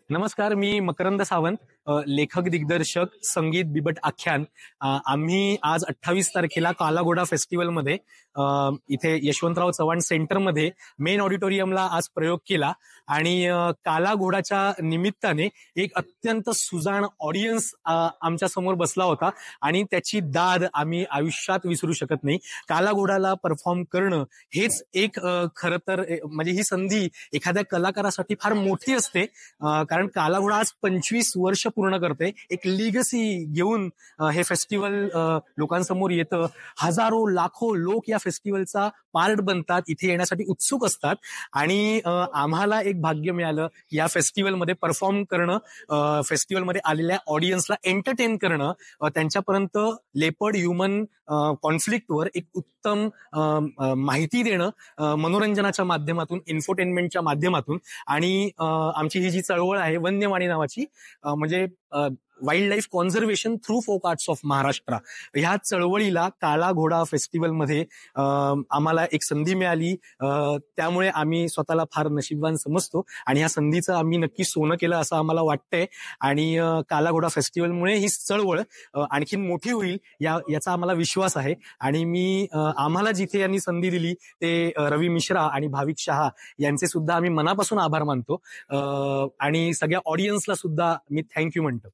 नमस्कार, मी मकरंद सावंत, लेखक, दिग्दर्शक, संगीत, बिबट आख्यान. आम्ही आज 28 तारखेला काला घोडा फेस्टिवलमध्ये इथे यशवंतराव चव्हाण सेंटरमध्ये मेन ऑडिटोरियमला आज प्रयोग केला आणि काला घोडाच्या निमित्ताने एक अत्यंत सुजाण ऑडियन्स आमच्या समोर बसला होता आणि त्याची दाद आम्ही आयुष्यात विसरू शकत नाही. काला घोडाला परफॉर्म करणं हेच एक खरं तर म्हणजे ही संधी एखाद्या कलाकारासाठी फार मोठी असते, कारण काला घोडा आज 25 वर्ष पूर्ण करते. एक लिगसी घेऊन हे फेस्टिवल लोकांसमोर येतं. हजारो लाखो लोक या फेस्टिवलचा पार्ट बनतात, इथे येण्यासाठी उत्सुक असतात आणि आम्हाला एक भाग्य मिळालं की या फेस्टिवलमध्ये परफॉर्म करणं, फेस्टिवलमध्ये आलेल्या ऑडियन्सला एंटरटेन करणं, त्यांच्यापर्यंत लेपर्ड ह्युमन कॉन्फ्लिक्टवर एक उत्तम माहिती देणं, मनोरंजनाच्या माध्यमातून, इन्फोटेनमेंटच्या माध्यमातून. आणि आमची ही जी चळवळ आहे वन्यवाणी नावाची, म्हणजे wildlife conservation through folk arts of Maharashtra, ह्या चळवळीला काला घोडा फेस्टिवलमध्ये आम्हाला एक संधी मिळाली. त्यामुळे आम्ही स्वतःला फार नशीबवान समजतो आणि ह्या संधीचं आम्ही नक्की सोनं केलं असं आम्हाला वाटतंय. आणि काला घोडा फेस्टिवलमुळे ही चळवळ आणखीन मोठी होईल याचा आम्हाला विश्वास आहे. आणि मी आम्हाला जिथे यांनी संधी दिली ते रवी मिश्रा आणि भाविक शहा यांचे सुद्धा आम्ही मनापासून आभार मानतो आणि सगळ्या ऑडियन्सला सुद्धा मी थँक्यू म्हणतो.